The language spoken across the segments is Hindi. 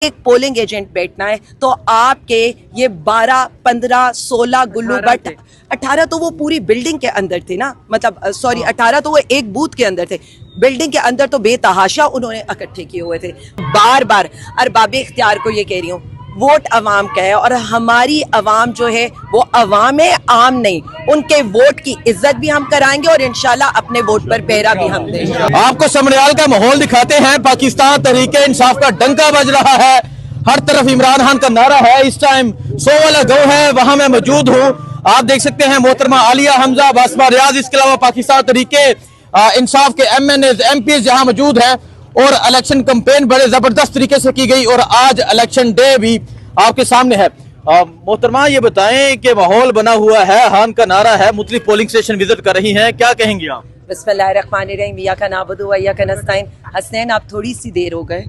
एक पोलिंग एजेंट बैठना है तो आपके ये 12, 15, 16 गुल्लू बट 18 तो वो पूरी बिल्डिंग के अंदर थे ना, मतलब सॉरी 18 तो वो एक बूथ के अंदर थे, बिल्डिंग के अंदर तो बेतहाशा उन्होंने इकट्ठे किए हुए थे। बार बार अरबाब इख्तियार को ये कह रही हूँ, वोट अवाम का है और हमारी अवाम जो है वो अवाम है, आम नहीं। उनके वोट की इज्जत भी हम कराएंगे और इंशाल्लाह अपने वोट पर पहरा भी हम देंगे। आपको समरियाल का माहौल दिखाते हैं। पाकिस्तान तहरीके इंसाफ का डंका बज रहा है, हर तरफ इमरान खान का नारा है। इस टाइम 100 वाला गो है, वहां मैं मौजूद हूँ। आप देख सकते हैं मोहतरमा आलिया हमजा, बासमा रियाज, इसके अलावा पाकिस्तान तहरीके इंसाफ के MNA MP जहां मौजूद है और इलेक्शन कैंपेन बड़े जबरदस्त तरीके से की गई और आज इलेक्शन डे भी आपके सामने है। मोहतरमा ये बताएं कि माहौल बना हुआ है, हान का नारा है, मुख्तलिफ पोलिंग स्टेशन विजिट कर रही हैं, क्या कहेंगी आप? बिस्मिल्लाहिर्रहमानिर्रहीम, इय्याका नअबुदु व इय्याका नस्तईन। हसनैन, आप थोड़ी सी देर हो गए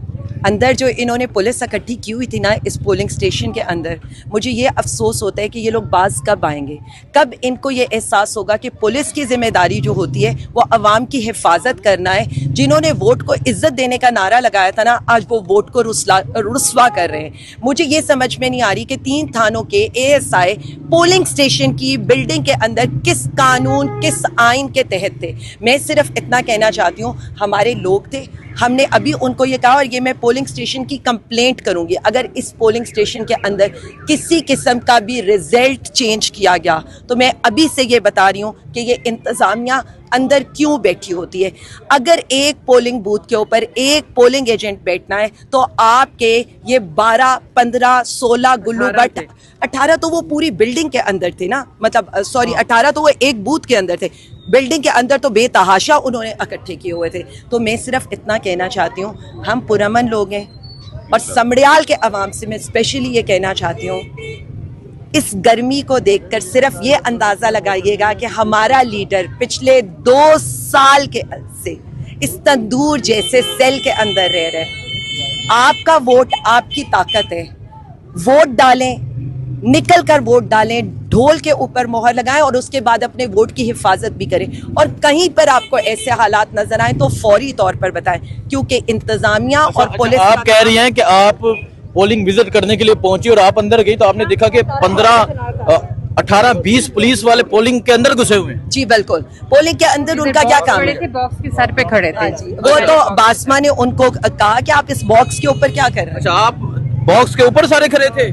अंदर जो इन्होंने पुलिस इकट्ठी की हुई थी ना इस पोलिंग स्टेशन के अंदर, मुझे ये अफसोस होता है कि ये लोग बाज कब आएंगे, कब इनको ये एहसास होगा कि पुलिस की जिम्मेदारी जो होती है वो अवाम की हिफाजत करना है। जिन्होंने वोट को इज्जत देने का नारा लगाया था ना, आज वो वोट को रुस्वा कर रहे हैं। मुझे ये समझ में नहीं आ रही कि 3 थानों के ASI पोलिंग स्टेशन की बिल्डिंग के अंदर किस कानून, किस आइन के तहत थे। मैं सिर्फ इतना कहना चाहती हूँ, हमारे लोग थे, हमने अभी उनको ये कहा और ये मैं पोलिंग स्टेशन की कंप्लेंट करूंगी, अगर इस पोलिंग स्टेशन के अंदर किसी किस्म का भी रिजल्ट चेंज किया गया तो मैं अभी से ये बता रही हूँ कि ये इंतज़ामिया अंदर क्यों बैठी होती है। अगर एक पोलिंग बूथ के ऊपर एक पोलिंग एजेंट बैठना है तो आपके ये 12, 15, 16 गुल्लू बट 18 तो वो पूरी बिल्डिंग के अंदर थे ना, मतलब सॉरी 18 तो वो एक बूथ के अंदर थे, बिल्डिंग के अंदर तो बेतहाशा उन्होंने इकट्ठे किए हुए थे। तो मैं सिर्फ इतना कहना चाहती हूँ, हम पुरअमन लोग हैं और समड़ियाल के अवाम से मैं स्पेशली ये कहना चाहती हूँ, इस गर्मी को देखकर सिर्फ ये अंदाजा लगाइएगा कि हमारा लीडर पिछले 2 साल के से इस तंदूर जैसे सेल के अंदर रह रहे। आपका वोट आपकी ताकत है, वोट डालें, निकल कर वोट डालें, ढोल के ऊपर मोहर लगाएं और उसके बाद अपने वोट की हिफाजत भी करें। और कहीं पर आपको ऐसे हालात नजर आए तो फौरी तौर पर बताएं, क्योंकि इंतजामिया और पुलिस। आप कह रही हैं कि आप पोलिंग विजिट करने के लिए पहुंची और आप अंदर गई तो आपने देखा कि 15, 18, 20 पुलिस वाले पोलिंग के अंदर घुसे हुए हैं। जी बिल्कुल, पोलिंग के अंदर उनका क्या काम है? बॉक्स के सर पे खड़े थे। वो तो बासमा ने उनको कहा कि आप इस बॉक्स के ऊपर क्या कर रहे हैं। अच्छा, आप बॉक्स के ऊपर सारे खड़े थे?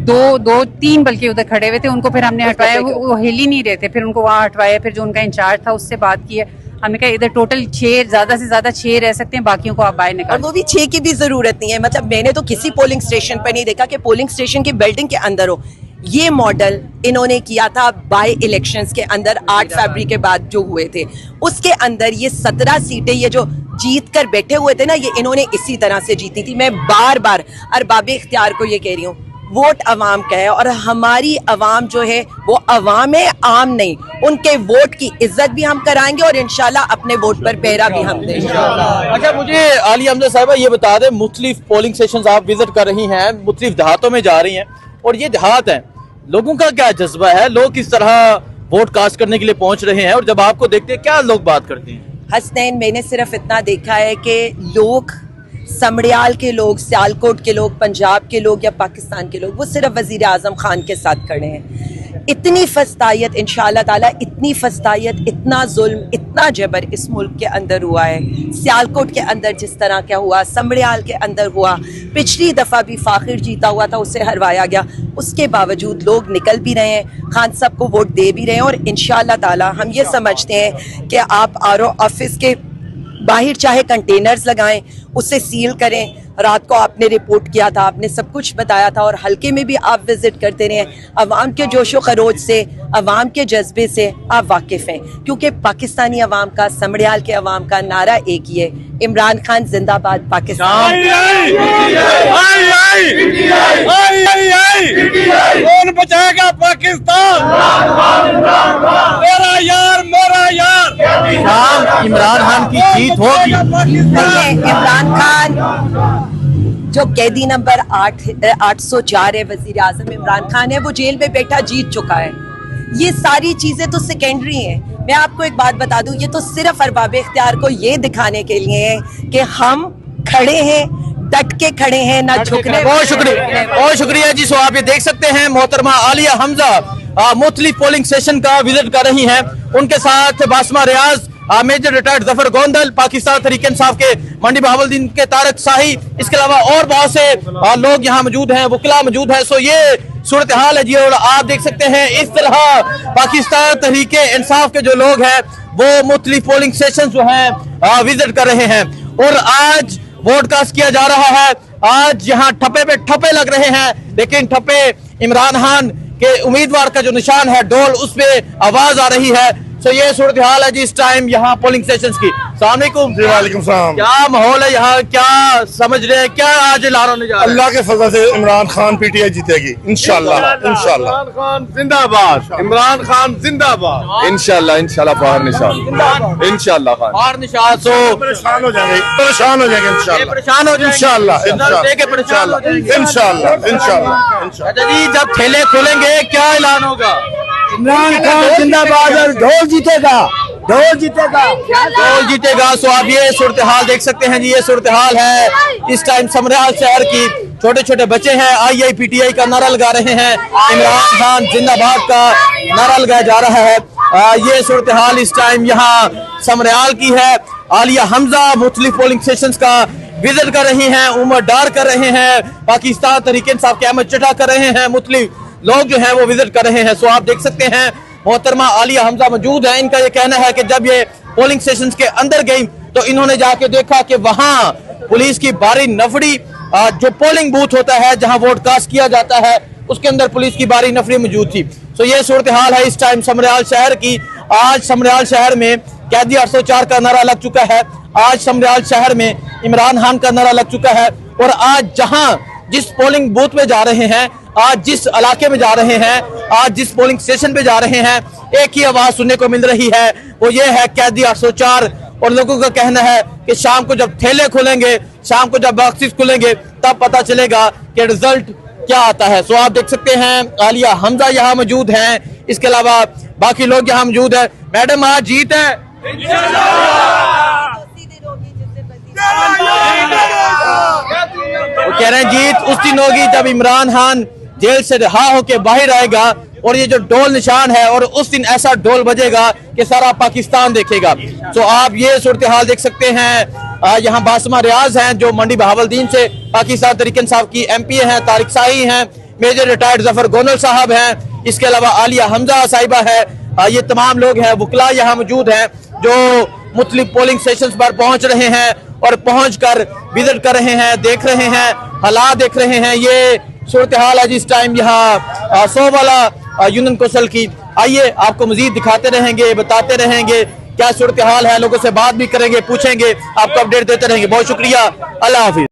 3 बल्कि उधर खड़े हुए थे, उनको फिर हमने हटवाया, वो हिल ही नहीं रहे थे, फिर उनको वहाँ हटवाया, फिर जो उनका इंचार्ज था उससे बात की है, हमने कहा इधर टोटल 6, ज्यादा से ज्यादा 6 रह सकते हैं, बाकियों को आप बाहर निकाल। और वो भी 6 की भी जरूरत नहीं है, मतलब मैंने तो किसी पोलिंग स्टेशन पर नहीं देखा कि पोलिंग स्टेशन की बिल्डिंग के अंदर हो। ये मॉडल इन्होंने किया था बाय इलेक्शंस के अंदर 8 फरवरी के बाद जो हुए थे, उसके अंदर ये 17 सीटें ये जो जीत कर बैठे हुए थे ना, ये इन्होंने इसी तरह से जीती थी। मैं बार बार अरबाब इख्तियार को ये कह रही हूँ, वोट अवाम का है और हमारी अवाम जो है वो अवाम है, आम नहीं। उनके वोट की इज्जत भी हम कराएंगे और इंशाल्लाह अपने वोट पर पहरा भी हम देंगे। अच्छा, मुझे आलिया हमजा साहिबा ये बता दें, मुख्तलिफ पोलिंग स्टेशन आप विजिट कर रही हैं, मुख्तलिफ देहातों में जा रही हैं और ये देहात हैं, लोगों का क्या जज्बा है, लोग किस तरह वोट कास्ट करने के लिए पहुंच रहे हैं और जब आपको देखते हैं क्या लोग बात करते हैं? हसनैन, मैंने सिर्फ इतना देखा है कि लोग, समड़ियाल के लोग, सियालकोट के लोग, पंजाब के लोग या पाकिस्तान के लोग, वो सिर्फ वज़ीर आज़म खान के साथ खड़े हैं। इतनी फस्तायत इंशाअल्लाह ताला, इतनी फस्तायत, इतना जुल्म, इतना जबर इस मुल्क के अंदर हुआ है। सियालकोट के अंदर जिस तरह क्या हुआ, समड़ियाल के अंदर हुआ, पिछली दफ़ा भी फाखिर जीता हुआ था, उसे हरवाया गया, उसके बावजूद लोग निकल भी रहे हैं, खान साहब को वोट दे भी रहे हैं। और इंशाअल्लाह ताला हम ये समझते हैं कि आप RO ऑफिस के बाहर चाहे कंटेनर्स लगाएं, उसे सील करें। रात को आपने रिपोर्ट किया था, आपने सब कुछ बताया था और हल्के में भी आप विजिट करते रहे। अवाम के जोशो खरोज से, अवाम के जज्बे से आप वाकिफ हैं, क्योंकि पाकिस्तानी अवाम का, समड़ियाल के अवाम का नारा एक ही है, इमरान खान जिंदाबाद, पाकिस्तान। कौन बचाएगा पाकिस्तान? मेरा यार, मेरा यार। इमरान खान की जीत होगी। इमरान खान जो कैदी नंबर 804 है, वजीर आजम इमरान खान है, वो जेल में बैठा जीत चुका है। ये सारी चीजें तो सेकेंडरी हैं। मैं आपको एक बात बता दूं, ये तो सिर्फ अरबाब इख्तियार को ये दिखाने के लिए है कि हम खड़े हैं, डट के खड़े हैं, ना झुकने। बहुत शुक्रिया जी। सो आप ये देख सकते हैं मोहतरमा आलिया हमजा मुख्तलिफ पोलिंग स्टेशन का विजिट कर रही हैं। उनके साथ बासमा रियाज, मेजर रिटायर्ड जफर गोंदल, पाकिस्तान तहरीक इंसाफ के मंडी बहावलदीन के तारक शाही, इसके अलावा और बहुत से लोग यहाँ मौजूद हैं, वकीला मौजूद है। सो ये सूरत हाल है जी। और आप देख सकते हैं इस तरह पाकिस्तान तहरीक इंसाफ के जो लोग हैं वो मुख्तलिफ पोलिंग स्टेशन जो हैं विजिट कर रहे हैं। और आज वोट कास्ट किया जा रहा है। आज यहाँ ठप्पे पे ठप्पे लग रहे हैं, लेकिन ठप्पे इमरान खान के उम्मीदवार का जो निशान है डोल, उस पे आवाज आ रही है। तो ये सूरत हाल है जी इस टाइम यहाँ पोलिंग स्टेशन की। सलाम वालेकुम सलाम। क्या माहौल है यहाँ, क्या समझ रहे हैं, क्या आज ऐलान होने जा रहा है? अल्लाह के फजल से इमरान खान पीटीआई जीतेगी इंशाल्लाह। इंशाल्लाह इमरान खान जिंदाबाद, इमरान खान जिंदाबाद, इंशाल्लाह इंशाल्लाह बाहर निशान, इंशाल्लाह खान और निशान। सो परेशान हो जाएंगे इंशाल्लाह। परेशान हो जाएंगे इंशाल्लाह इंशाल्लाह। इंशाल्लाह। अच्छा जी, जब ठेले खुलेंगे क्या ऐलान होगा? इमरान खान जिंदाबाद और ढोल जीतेगा, ढोल जीतेगा, ढोल जीतेगा। सो आप ये सूरत हाल देख सकते हैं जी। ये सूरत हाल है इस टाइम समराल शहर की। छोटे छोटे बच्चे हैं, IIPTI का नारा लगा रहे हैं, इमरान खान जिंदाबाद का नारा लगाया जा रहा है। ये सूरत हाल इस टाइम यहाँ समराल की है। आलिया हमजा मुख्तलिफ पोलिंग स्टेशन का विजिट कर रही हैं, उमर डार कर रहे हैं, पाकिस्तान तहरीक इंसाफ के अहमद चटा कर रहे हैं, मुख्तलिफ लोग जो हैं वो विजिट कर रहे हैं। सो आप देख सकते हैं मोहतरमा आलिया हमजा मौजूद है। इनका ये कहना है कि जब ये पोलिंग स्टेशन के अंदर गई तो इन्होंने जाके देखा कि वहां पुलिस की भारी नफरी, जो पोलिंग बूथ होता है जहां वोट कास्ट किया जाता है, उसके अंदर पुलिस की भारी नफरी मौजूद थी। सो ये सूरत हाल है इस टाइम समराल शहर की। आज समराल शहर में कैदी 804 का नारा लग चुका है। आज समराल शहर में इमरान खान का नारा लग चुका है। और आज जहां जिस पोलिंग बूथ में जा रहे हैं, आज जिस इलाके में जा रहे हैं, आज जिस पोलिंग स्टेशन पे जा रहे हैं, एक ही आवाज सुनने को मिल रही है, वो ये है कैदी 804। और लोगों का कहना है कि शाम को जब ठेले खुलेंगे, शाम को जब बॉक्सेस खुलेंगे, तब पता चलेगा कि रिजल्ट क्या आता है। सो आप देख सकते हैं आलिया हमजा यहाँ मौजूद हैं, इसके अलावा बाकी लोग यहाँ मौजूद है। मैडम आज जीत है, वो कह रहे हैं जीत उस दिन होगी जब इमरान खान जेल से रिहा होके बाहर आएगा और ये जो डोल निशान है, और उस दिन ऐसा डोल बजेगा कि सारा पाकिस्तान देखेगा। तो आप ये सूरत हाल देख सकते हैं। यहाँ बासमा रियाज हैं जो मंडी बहावलदीन से पाकिस्तान तहरीक इंसाफ की MP हैं, तारिक शाही हैं, मेजर रिटायर्ड जफर गोंदल साहब हैं, इसके अलावा आलिया हमजा साहिबा है। ये तमाम लोग हैं, वकला यहाँ मौजूद हैं जो मुख्तलिफ पोलिंग स्टेशन पर पहुंच रहे हैं और पहुंच कर विजिट कर रहे हैं, देख रहे हैं, हालात देख रहे हैं। ये सूरत हाल है जिस टाइम यहाँ 100 वाला यूनियन कौंसिल की। आइए आपको मजीद दिखाते रहेंगे, बताते रहेंगे क्या सूरत हाल है, लोगों से बात भी करेंगे, पूछेंगे, आपको अपडेट देते रहेंगे। बहुत शुक्रिया, अल्लाह हाफिज।